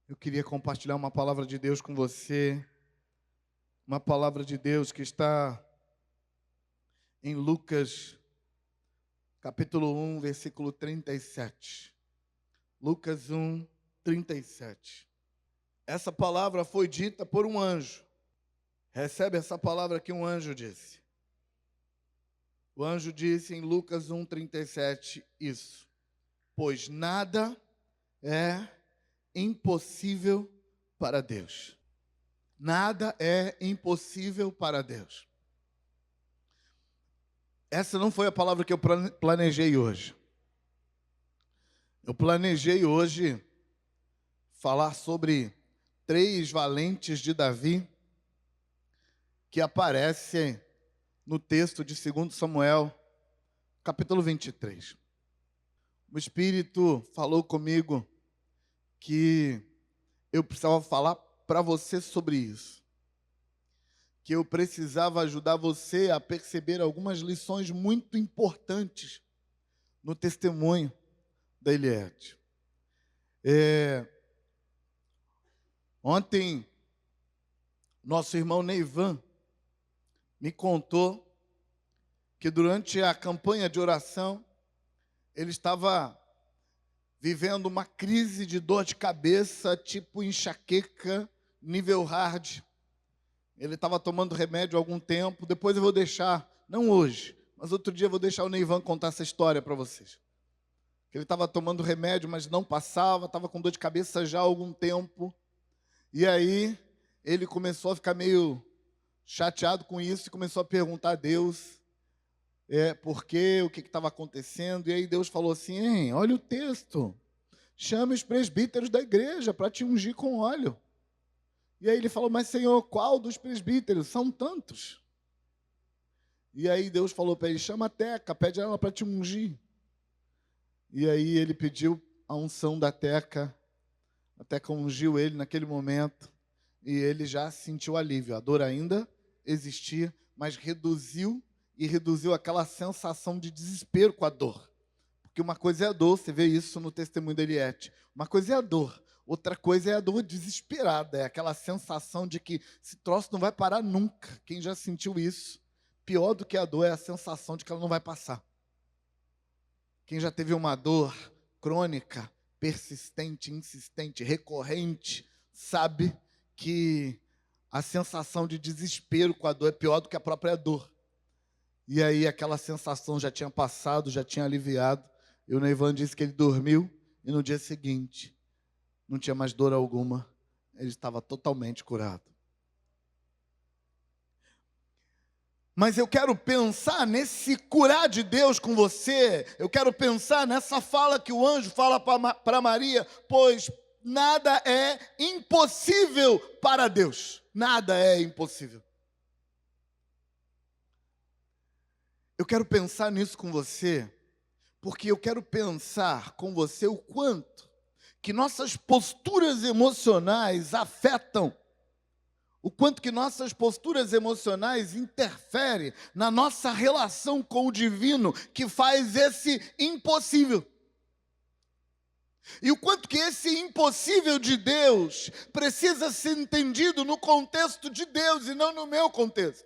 Eu queria compartilhar uma palavra de Deus com você, uma palavra de Deus que está em Lucas, capítulo 1, versículo 37. Lucas 1, 37. Essa palavra foi dita por um anjo. Recebe essa palavra que um anjo disse. O anjo disse em Lucas 1, 37 isso. Pois nada é impossível para Deus. Nada é impossível para Deus. Essa não foi a palavra que eu planejei hoje. Eu planejei hoje falar sobre 3 valentes de Davi que aparecem no texto de 2 Samuel, capítulo 23. O Espírito falou comigo que eu precisava falar para você sobre isso. Que eu precisava ajudar você a perceber algumas lições muito importantes no testemunho da Eliette. Ontem, nosso irmão Neivan me contou que durante a campanha de oração, ele estava vivendo uma crise de dor de cabeça, tipo enxaqueca, nível hard. Ele estava tomando remédio há algum tempo. Depois eu vou deixar, não hoje, mas outro dia eu vou deixar o Neivan contar essa história para vocês. Ele estava tomando remédio, mas não passava, estava com dor de cabeça já há algum tempo. E aí ele começou a ficar meio chateado com isso e começou a perguntar a Deus por quê, o que estava acontecendo. E aí Deus falou assim: olha o texto, chame os presbíteros da igreja para te ungir com óleo. E aí ele falou: mas Senhor, qual dos presbíteros? São tantos. E aí Deus falou para ele: chama a Teca, pede ela para te ungir. E aí ele pediu a unção da Teca, a Teca ungiu ele naquele momento, e ele já sentiu alívio. A dor ainda existia, mas reduziu aquela sensação de desespero com a dor. Porque uma coisa é a dor, você vê isso no testemunho da Eliette. Uma coisa é a dor, outra coisa é a dor desesperada, é aquela sensação de que esse troço não vai parar nunca. Quem já sentiu isso, pior do que a dor é a sensação de que ela não vai passar. Quem já teve uma dor crônica, persistente, insistente, recorrente, sabe que a sensação de desespero com a dor é pior do que a própria dor. E aí aquela sensação já tinha passado, já tinha aliviado. E o Neivan disse que ele dormiu e no dia seguinte não tinha mais dor alguma. Ele estava totalmente curado. Mas eu quero pensar nesse curar de Deus com você. Eu quero pensar nessa fala que o anjo fala para Maria, pois nada é impossível para Deus. Nada é impossível. Eu quero pensar nisso com você, porque eu quero pensar com você o quanto que nossas posturas emocionais afetam, o quanto que nossas posturas emocionais interferem na nossa relação com o divino, que faz esse impossível. E o quanto que esse impossível de Deus precisa ser entendido no contexto de Deus e não no meu contexto.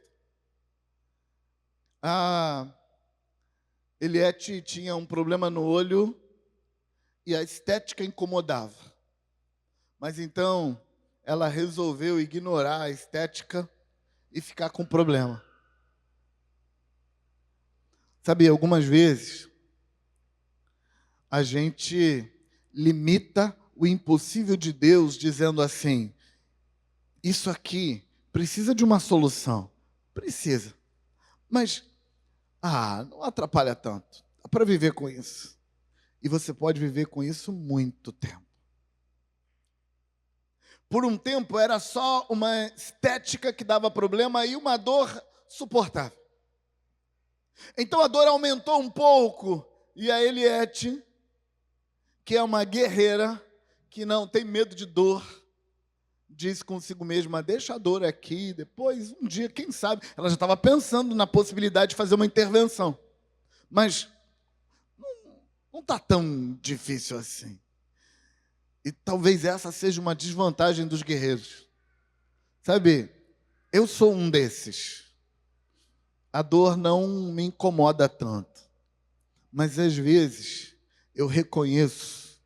A Eliette tinha um problema no olho e a estética incomodava. Mas então ela resolveu ignorar a estética e ficar com problema. Sabe, algumas vezes a gente limita o impossível de Deus dizendo assim: isso aqui precisa de uma solução. Precisa. Mas, não atrapalha tanto. Dá para viver com isso. E você pode viver com isso muito tempo. Por um tempo era só uma estética que dava problema e uma dor suportável. Então a dor aumentou um pouco e a Eliette, que é uma guerreira, que não tem medo de dor, disse consigo mesma: deixa a dor aqui, depois um dia, quem sabe, ela já estava pensando na possibilidade de fazer uma intervenção. Mas não está tão difícil assim. E talvez essa seja uma desvantagem dos guerreiros. Sabe, eu sou um desses. A dor não me incomoda tanto. Mas às vezes eu reconheço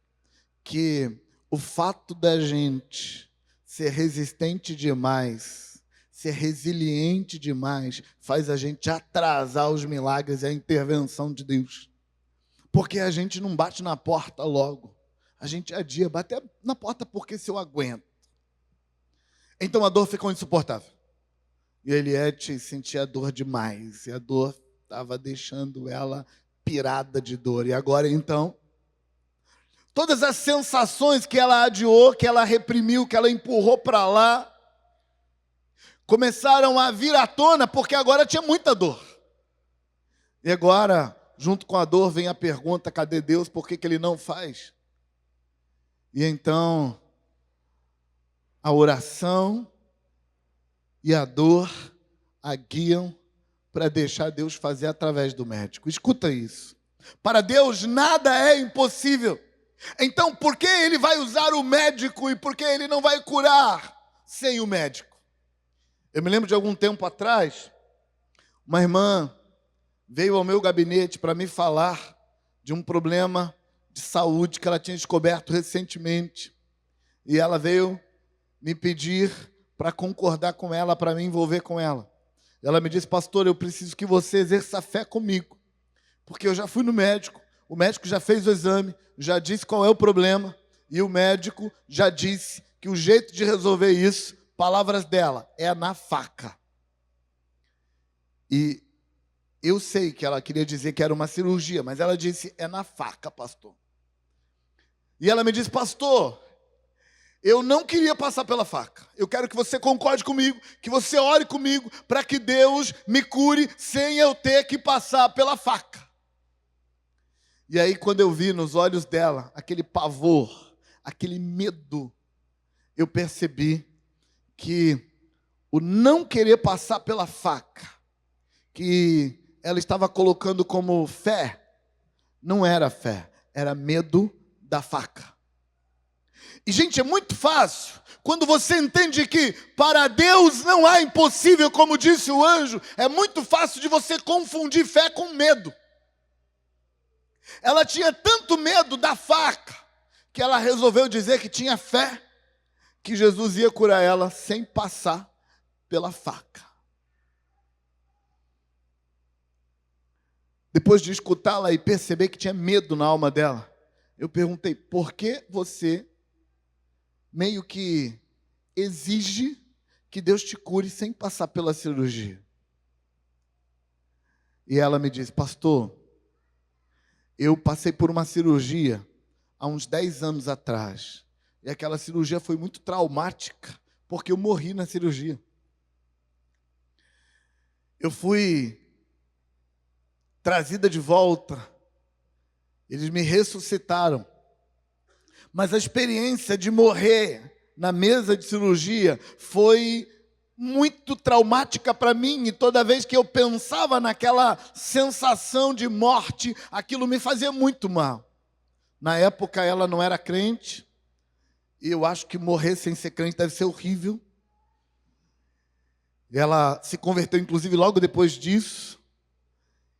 que o fato da gente ser resistente demais, ser resiliente demais, faz a gente atrasar os milagres e a intervenção de Deus. Porque a gente não bate na porta logo. A gente adia, bate na porta porque se eu aguento. Então a dor ficou insuportável. E a Eliette sentia dor demais. E a dor estava deixando ela pirada de dor. E agora então, todas as sensações que ela adiou, que ela reprimiu, que ela empurrou para lá, começaram a vir à tona porque agora tinha muita dor. E agora, junto com a dor, vem a pergunta: cadê Deus? Por que Ele não faz? E então, a oração e a dor a guiam para deixar Deus fazer através do médico. Escuta isso. Para Deus nada é impossível. Então, por que Ele vai usar o médico e por que Ele não vai curar sem o médico? Eu me lembro de algum tempo atrás, uma irmã veio ao meu gabinete para me falar de um problema de saúde que ela tinha descoberto recentemente. E ela veio me pedir para concordar com ela, para me envolver com ela. Ela me disse: pastor, eu preciso que você exerça fé comigo, porque eu já fui no médico, o médico já fez o exame, já disse qual é o problema, e o médico já disse que o jeito de resolver isso, palavras dela, é na faca. E eu sei que ela queria dizer que era uma cirurgia, mas ela disse: é na faca, pastor. E ela me disse: pastor, eu não queria passar pela faca. Eu quero que você concorde comigo, que você ore comigo, para que Deus me cure sem eu ter que passar pela faca. E aí, quando eu vi nos olhos dela aquele pavor, aquele medo, eu percebi que o não querer passar pela faca, que ela estava colocando como fé, não era fé, era medo da faca. E, gente, é muito fácil, quando você entende que para Deus não há impossível, como disse o anjo, é muito fácil de você confundir fé com medo. Ela tinha tanto medo da faca, que ela resolveu dizer que tinha fé, que Jesus ia curar ela sem passar pela faca. Depois de escutá-la e perceber que tinha medo na alma dela, eu perguntei: por que você meio que exige que Deus te cure sem passar pela cirurgia? E ela me disse: pastor, eu passei por uma cirurgia há uns 10 anos atrás. E aquela cirurgia foi muito traumática, porque eu morri na cirurgia. Eu fui trazida de volta. Eles me ressuscitaram. Mas a experiência de morrer na mesa de cirurgia foi muito traumática para mim. E toda vez que eu pensava naquela sensação de morte, aquilo me fazia muito mal. Na época ela não era crente. E eu acho que morrer sem ser crente deve ser horrível. Ela se converteu, inclusive, logo depois disso.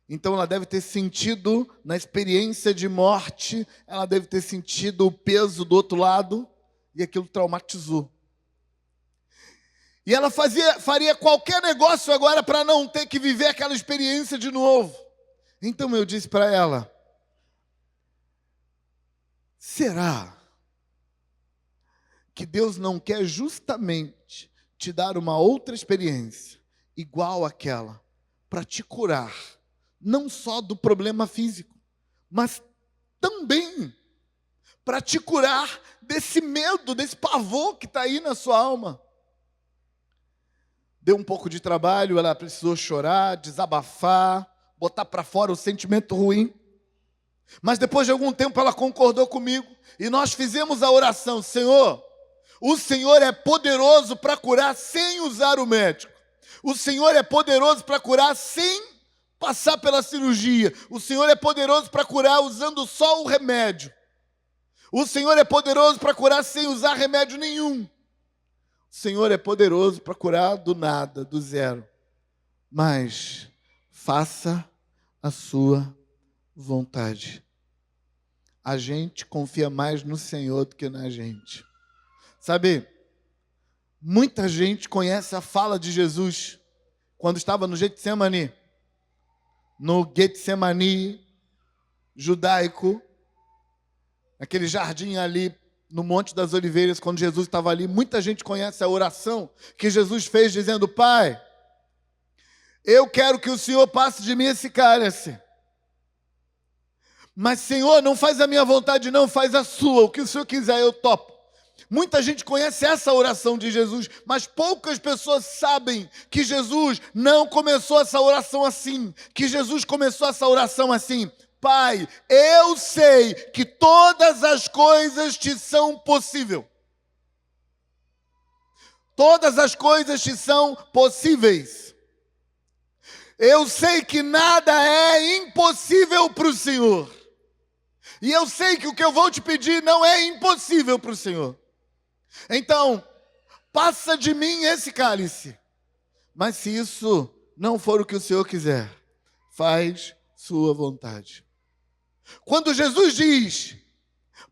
Então ela deve ter sentido, na experiência de morte, ela deve ter sentido o peso do outro lado, e aquilo traumatizou. E ela faria qualquer negócio agora para não ter que viver aquela experiência de novo. Então eu disse para ela: será que Deus não quer justamente te dar uma outra experiência, igual àquela, para te curar, não só do problema físico, mas também para te curar desse medo, desse pavor que está aí na sua alma? Deu um pouco de trabalho, ela precisou chorar, desabafar, botar para fora o sentimento ruim. Mas depois de algum tempo ela concordou comigo e nós fizemos a oração: Senhor, o Senhor é poderoso para curar sem usar o médico. O Senhor é poderoso para curar sem passar pela cirurgia. O Senhor é poderoso para curar usando só o remédio. O Senhor é poderoso para curar sem usar remédio nenhum. O Senhor é poderoso para curar do nada, do zero. Mas faça a sua vontade. A gente confia mais no Senhor do que na gente. Sabe, muita gente conhece a fala de Jesus quando estava no Getsemani. No Getsemani judaico, aquele jardim ali no Monte das Oliveiras, quando Jesus estava ali, muita gente conhece a oração que Jesus fez dizendo: Pai, eu quero que o Senhor passe de mim esse cálice. Mas, Senhor, não faz a minha vontade, não, faz a sua. O que o Senhor quiser, eu topo. Muita gente conhece essa oração de Jesus, mas poucas pessoas sabem que Jesus não começou essa oração assim. Que Jesus começou essa oração assim: Pai, eu sei que todas as coisas te são possíveis. Todas as coisas te são possíveis. Eu sei que nada é impossível para o Senhor. E eu sei que o que eu vou te pedir não é impossível para o Senhor. Então, passa de mim esse cálice. Mas se isso não for o que o Senhor quiser, faz sua vontade. Quando Jesus diz: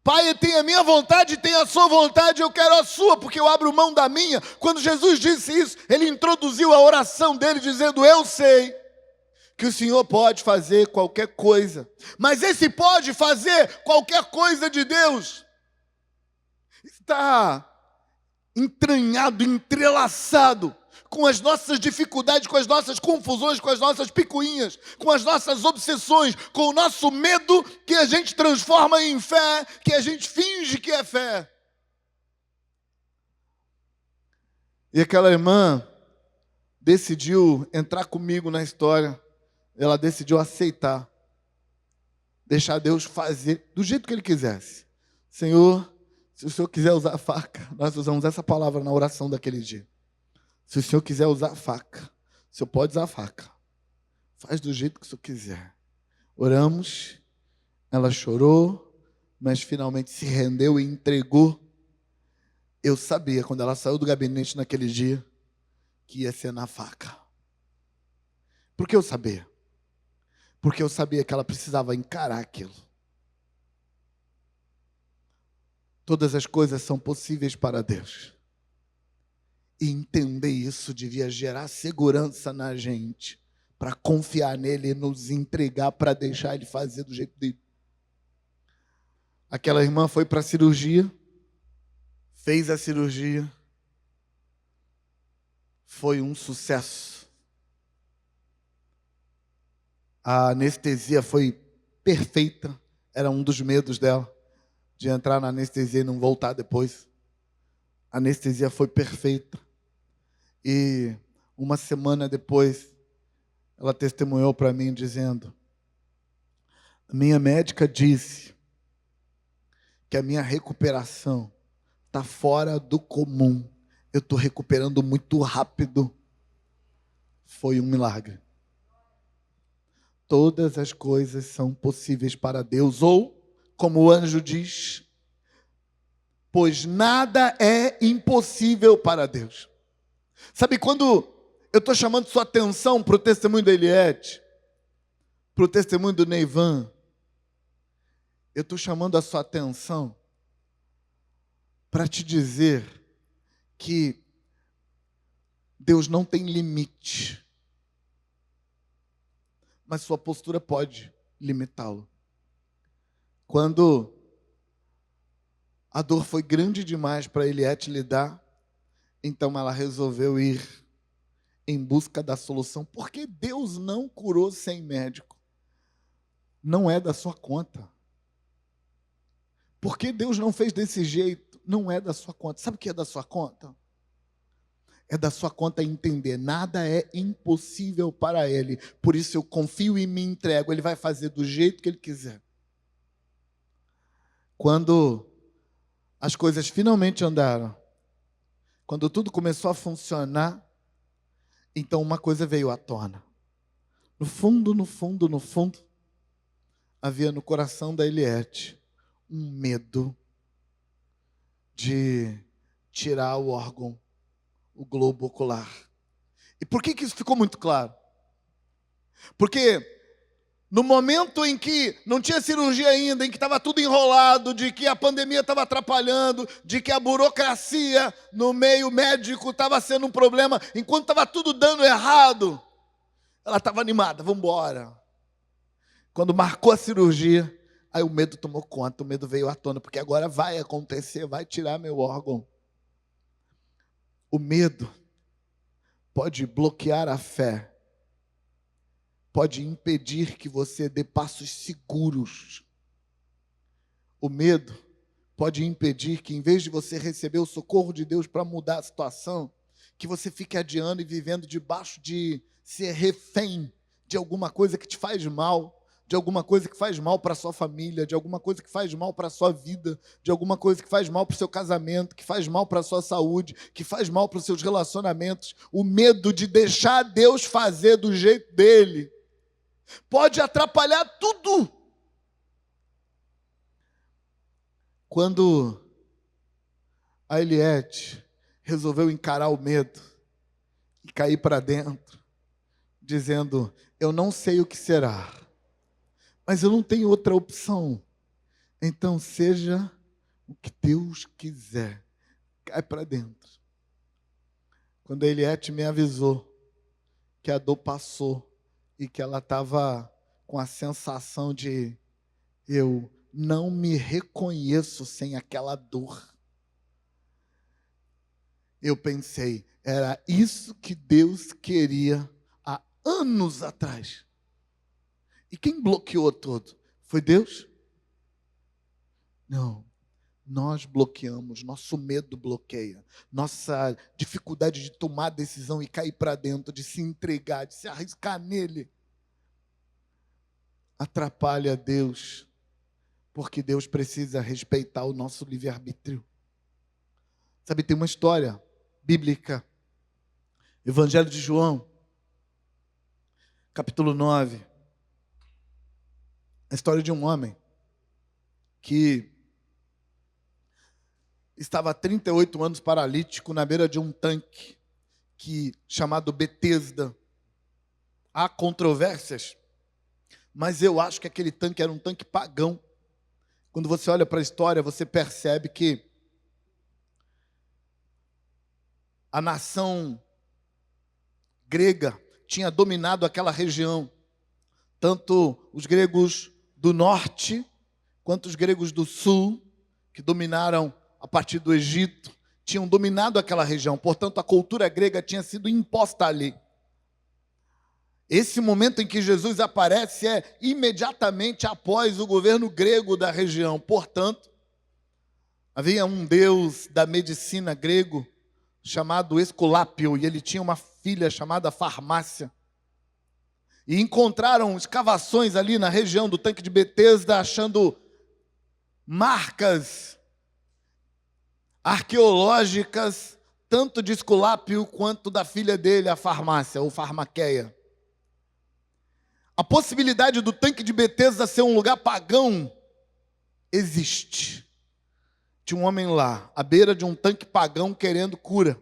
Pai, tem a minha vontade, tem a sua vontade, eu quero a sua, porque eu abro mão da minha. Quando Jesus disse isso, ele introduziu a oração dele dizendo: eu sei que o Senhor pode fazer qualquer coisa, mas esse pode fazer qualquer coisa de Deus está entranhado, entrelaçado com as nossas dificuldades, com as nossas confusões, com as nossas picuinhas, com as nossas obsessões, com o nosso medo que a gente transforma em fé, que a gente finge que é fé. E aquela irmã decidiu entrar comigo na história. Ela decidiu aceitar, deixar Deus fazer do jeito que Ele quisesse. Senhor, se o Senhor quiser usar a faca, nós usamos essa palavra na oração daquele dia. Se o Senhor quiser usar a faca, o Senhor pode usar a faca. Faz do jeito que o Senhor quiser. Oramos, ela chorou, mas finalmente se rendeu e entregou. Eu sabia, quando ela saiu do gabinete naquele dia, que ia ser na faca. Por que eu sabia? Porque eu sabia que ela precisava encarar aquilo. Todas as coisas são possíveis para Deus. E entender isso devia gerar segurança na gente, para confiar nele e nos entregar, para deixar ele fazer do jeito dele. Aquela irmã foi para a cirurgia, fez a cirurgia, foi um sucesso. A anestesia foi perfeita, era um dos medos dela, de entrar na anestesia e não voltar depois. A anestesia foi perfeita. E uma semana depois, ela testemunhou para mim dizendo: a minha médica disse que a minha recuperação está fora do comum. Eu estou recuperando muito rápido. Foi um milagre. Todas as coisas são possíveis para Deus. Ou, como o anjo diz, pois nada é impossível para Deus. Sabe, quando eu estou chamando sua atenção para o testemunho da Eliette, para o testemunho do Neivan, eu estou chamando a sua atenção para te dizer que Deus não tem limite, mas sua postura pode limitá-lo. Quando a dor foi grande demais para Eliette lidar, então ela resolveu ir em busca da solução. Porque Deus não curou sem médico. Não é da sua conta. Porque Deus não fez desse jeito, não é da sua conta. Sabe o que é da sua conta? É da sua conta entender, nada é impossível para Ele. Por isso eu confio e me entrego. Ele vai fazer do jeito que Ele quiser. Quando as coisas finalmente andaram, quando tudo começou a funcionar, então uma coisa veio à tona. No fundo, havia no coração da Eliette um medo de tirar o órgão, o globo ocular. E por que isso ficou muito claro? Porque no momento em que não tinha cirurgia ainda, em que estava tudo enrolado, de que a pandemia estava atrapalhando, de que a burocracia no meio médico estava sendo um problema, enquanto estava tudo dando errado, ela estava animada, vamos embora. Quando marcou a cirurgia, aí o medo tomou conta, o medo veio à tona, porque agora vai acontecer, vai tirar meu órgão. O medo pode bloquear a fé, pode impedir que você dê passos seguros. O medo pode impedir que, em vez de você receber o socorro de Deus para mudar a situação, que você fique adiando e vivendo debaixo de ser refém de alguma coisa que te faz mal, de alguma coisa que faz mal para a sua família, de alguma coisa que faz mal para a sua vida, de alguma coisa que faz mal para o seu casamento, que faz mal para a sua saúde, que faz mal para os seus relacionamentos. O medo de deixar Deus fazer do jeito dele pode atrapalhar tudo. Quando a Eliette resolveu encarar o medo e cair para dentro, dizendo: eu não sei o que será, mas eu não tenho outra opção. Então seja o que Deus quiser. Cai para dentro. Quando a Eliette me avisou que a dor passou e que ela estava com a sensação de: eu não me reconheço sem aquela dor. Eu pensei, era isso que Deus queria há anos atrás. E quem bloqueou tudo? Foi Deus? Não. Nós bloqueamos, nosso medo bloqueia, nossa dificuldade de tomar decisão e cair para dentro, de se entregar, de se arriscar nele, atrapalha Deus, porque Deus precisa respeitar o nosso livre-arbítrio. Sabe, tem uma história bíblica, Evangelho de João, capítulo 9, a história de um homem que estava há 38 anos paralítico na beira de um tanque chamado Betesda. Há controvérsias, mas eu acho que aquele tanque era um tanque pagão. Quando você olha para a história, você percebe que a nação grega tinha dominado aquela região. Tanto os gregos do norte, quanto os gregos do sul, que dominaram a partir do Egito, tinham dominado aquela região. Portanto, a cultura grega tinha sido imposta ali. Esse momento em que Jesus aparece é imediatamente após o governo grego da região. Portanto, havia um deus da medicina grego chamado Esculápio, e ele tinha uma filha chamada Farmácia. E encontraram escavações ali na região do tanque de Betesda, achando marcas arqueológicas, tanto de Esculápio quanto da filha dele, a Farmácia, ou Farmaqueia. A possibilidade do tanque de Betesda ser um lugar pagão existe. Tinha um homem lá, à beira de um tanque pagão, querendo cura.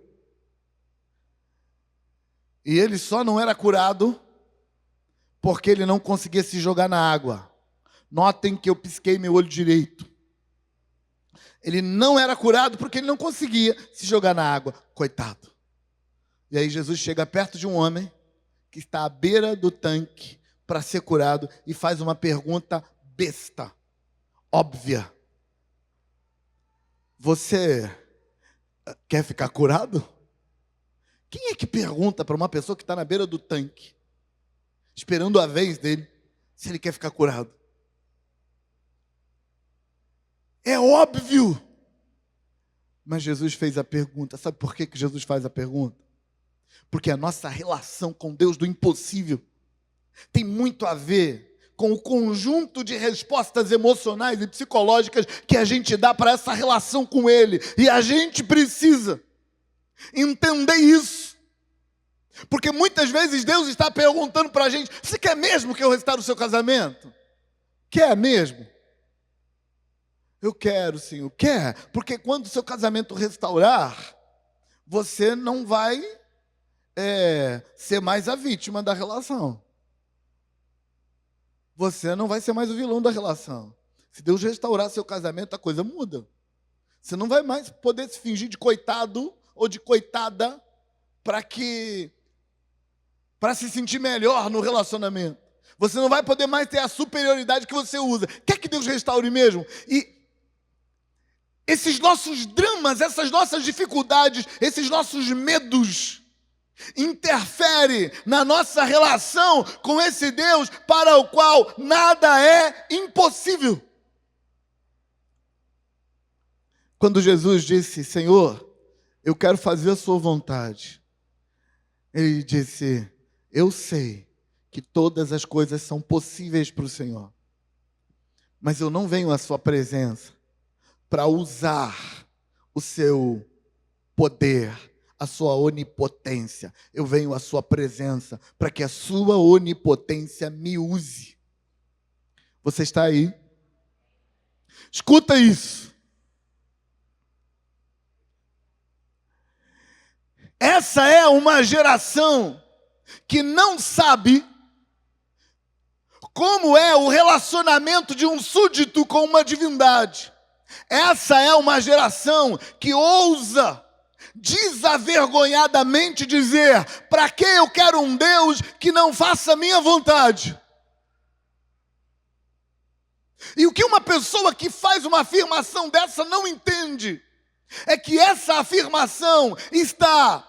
E ele só não era curado porque ele não conseguia se jogar na água. Notem que eu pisquei meu olho direito. Ele não era curado porque ele não conseguia se jogar na água. Coitado. E aí Jesus chega perto de um homem que está à beira do tanque para ser curado e faz uma pergunta besta, óbvia. Você quer ficar curado? Quem é que pergunta para uma pessoa que está na beira do tanque, esperando a vez dele, se ele quer ficar curado? É óbvio. Mas Jesus fez a pergunta. Sabe por que Jesus faz a pergunta? Porque a nossa relação com Deus do impossível tem muito a ver com o conjunto de respostas emocionais e psicológicas que a gente dá para essa relação com Ele. E a gente precisa entender isso. Porque muitas vezes Deus está perguntando para a gente: você quer mesmo que eu restaure o seu casamento? Quer mesmo? Eu quero, Senhor. Quer? Porque quando o seu casamento restaurar, você não vai ser mais a vítima da relação. Você não vai ser mais o vilão da relação. Se Deus restaurar seu casamento, a coisa muda. Você não vai mais poder se fingir de coitado ou de coitada para se sentir melhor no relacionamento. Você não vai poder mais ter a superioridade que você usa. Quer que Deus restaure mesmo? E esses nossos dramas, essas nossas dificuldades, esses nossos medos interferem na nossa relação com esse Deus para o qual nada é impossível. Quando Jesus disse, Senhor, eu quero fazer a sua vontade, ele disse, eu sei que todas as coisas são possíveis para o Senhor, mas eu não venho à sua presença para usar o seu poder, a sua onipotência. Eu venho à sua presença para que a sua onipotência me use. Você está aí? Escuta isso. Essa é uma geração que não sabe como é o relacionamento de um súdito com uma divindade. Essa é uma geração que ousa desavergonhadamente dizer, para que eu quero um Deus que não faça a minha vontade? E o que uma pessoa que faz uma afirmação dessa não entende, é que essa afirmação está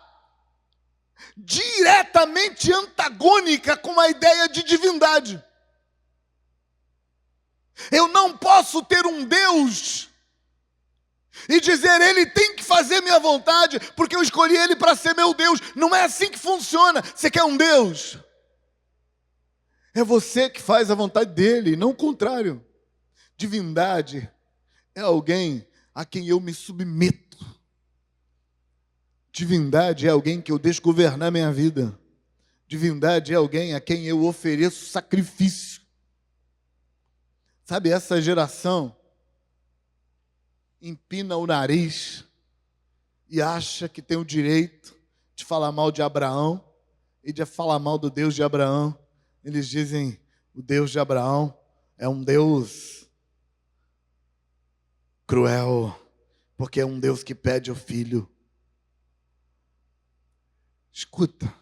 diretamente antagônica com a ideia de divindade. Eu não posso ter um Deus e dizer, ele tem que fazer minha vontade, porque eu escolhi ele para ser meu Deus. Não é assim que funciona. Você quer um Deus? É você que faz a vontade dele, não o contrário. Divindade é alguém a quem eu me submeto. Divindade é alguém que eu deixo governar minha vida. Divindade é alguém a quem eu ofereço sacrifício. Sabe, essa geração empina o nariz e acha que tem o direito de falar mal de Abraão e de falar mal do Deus de Abraão. Eles dizem, o Deus de Abraão é um Deus cruel, porque é um Deus que pede o filho. Escuta,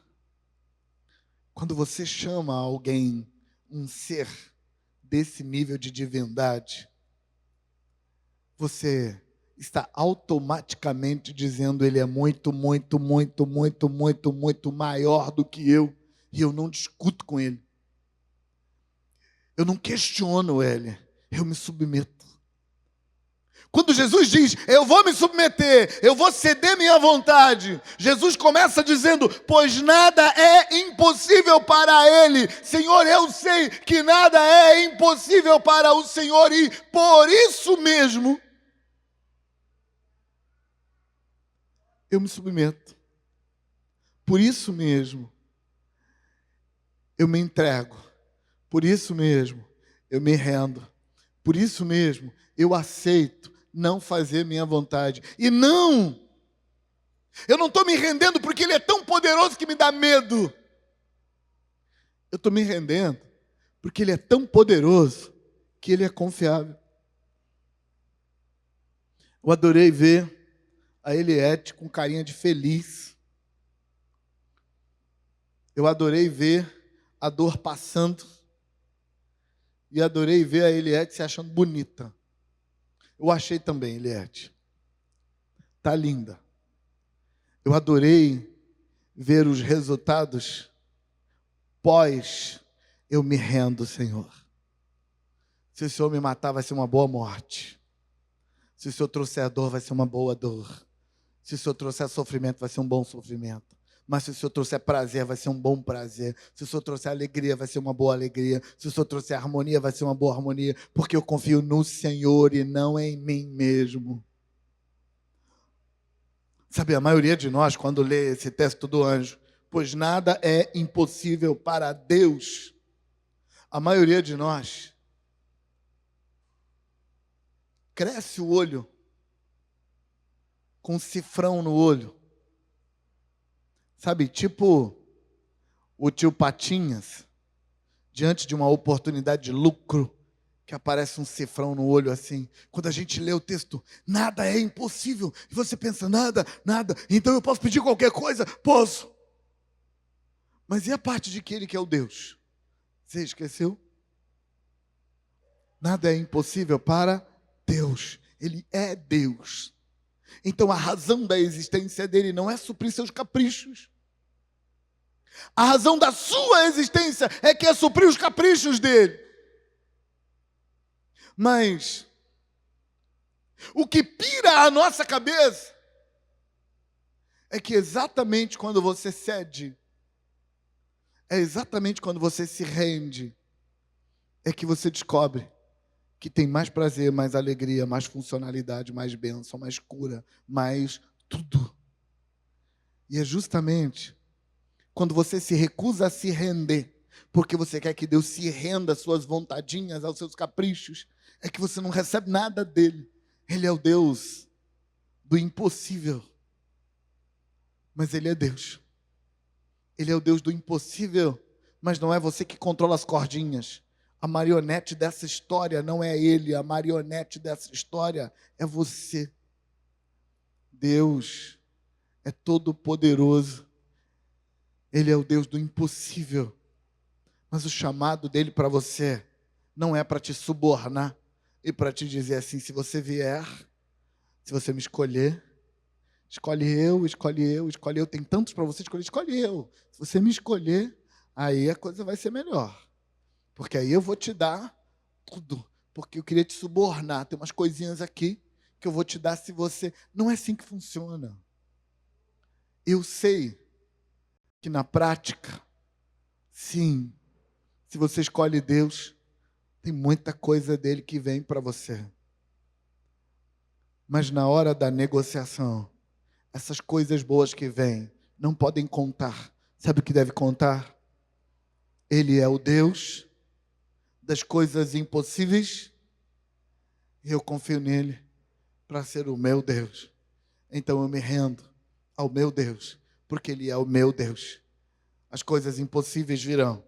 quando você chama alguém, um ser desse nível de divindade, você está automaticamente dizendo, ele é muito, muito, muito, muito, muito, muito maior do que eu, e eu não discuto com ele. Eu não questiono ele, eu me submeto. Quando Jesus diz, eu vou me submeter, eu vou ceder minha vontade, Jesus começa dizendo, pois nada é impossível para ele. Senhor, eu sei que nada é impossível para o Senhor, e por isso mesmo, eu me submeto. Por isso mesmo, eu me entrego. Por isso mesmo, eu me rendo. Por isso mesmo, eu aceito não fazer minha vontade. E não! Eu não estou me rendendo porque ele é tão poderoso que me dá medo. Eu estou me rendendo porque ele é tão poderoso que ele é confiável. Eu adorei ver a Eliette com carinha de feliz. Eu adorei ver a dor passando. E adorei ver a Eliette se achando bonita. Eu achei também, Eliette. Tá linda. Eu adorei ver os resultados pós eu me rendo, Senhor. Se o Senhor me matar, vai ser uma boa morte. Se o Senhor trouxer dor, vai ser uma boa dor. Se o Senhor trouxer sofrimento, vai ser um bom sofrimento. Mas se o Senhor trouxer prazer, vai ser um bom prazer. Se o Senhor trouxer alegria, vai ser uma boa alegria. Se o Senhor trouxer harmonia, vai ser uma boa harmonia. Porque eu confio no Senhor e não em mim mesmo. Sabe, a maioria de nós, quando lê esse texto do anjo, pois nada é impossível para Deus. A maioria de nós cresce o olho com um cifrão no olho. Sabe, tipo o tio Patinhas, diante de uma oportunidade de lucro, que aparece um cifrão no olho assim. Quando a gente lê o texto, nada é impossível. E você pensa, nada, então eu posso pedir qualquer coisa? Posso. Mas e a parte de que ele que é o Deus? Você esqueceu? Nada é impossível para Deus. Ele é Deus. Então a razão da existência dele não é suprir seus caprichos. A razão da sua existência é que é suprir os caprichos dele. Mas o que pira a nossa cabeça é que exatamente quando você cede, é exatamente quando você se rende, é que você descobre que tem mais prazer, mais alegria, mais funcionalidade, mais bênção, mais cura, mais tudo. E é justamente quando você se recusa a se render, porque você quer que Deus se renda às suas vontadinhas, aos seus caprichos, é que você não recebe nada dele. Ele é o Deus do impossível. Mas ele é Deus. Ele é o Deus do impossível, mas não é você que controla as cordinhas. A marionete dessa história não é ele, a marionete dessa história é você. Deus é todo poderoso. Ele é o Deus do impossível. Mas o chamado dele para você não é para te subornar e para te dizer assim, se você vier, se você me escolher, escolhe eu, tem tantos para você escolher, escolhe eu. Se você me escolher, aí a coisa vai ser melhor. Porque aí eu vou te dar tudo. Porque eu queria te subornar. Tem umas coisinhas aqui que eu vou te dar se você... Não é assim que funciona. Eu sei que na prática, sim, se você escolhe Deus, tem muita coisa dele que vem para você. Mas na hora da negociação, essas coisas boas que vêm não podem contar. Sabe o que deve contar? Ele é o Deus das coisas impossíveis e eu confio nele para ser o meu Deus. Então eu me rendo ao meu Deus, porque ele é o meu Deus. As coisas impossíveis virão,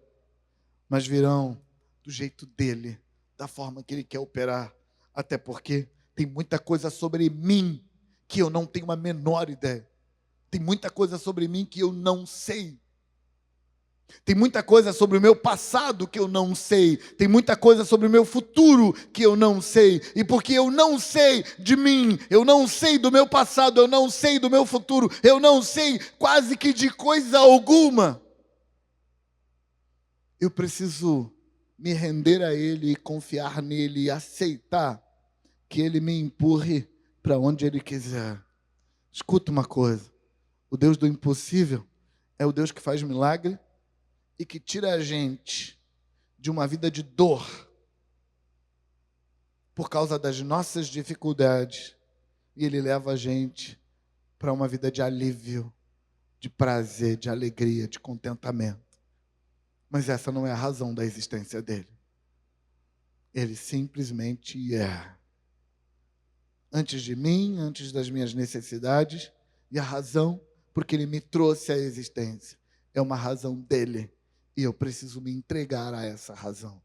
mas virão do jeito dele, da forma que ele quer operar. Até porque tem muita coisa sobre mim que eu não tenho a menor ideia. Tem muita coisa sobre mim que eu não sei. Tem muita coisa sobre o meu passado que eu não sei. Tem muita coisa sobre o meu futuro que eu não sei. E porque eu não sei de mim, eu não sei do meu passado, eu não sei do meu futuro, eu não sei quase que de coisa alguma, eu preciso me render a ele e confiar nele e aceitar que ele me empurre para onde ele quiser. Escuta uma coisa. O Deus do impossível é o Deus que faz milagre e que tira a gente de uma vida de dor por causa das nossas dificuldades e ele leva a gente para uma vida de alívio, de prazer, de alegria, de contentamento. Mas essa não é a razão da existência dele. Ele simplesmente é. Antes de mim, antes das minhas necessidades, e a razão porque ele me trouxe à existência é uma razão dele. E eu preciso me entregar a essa razão.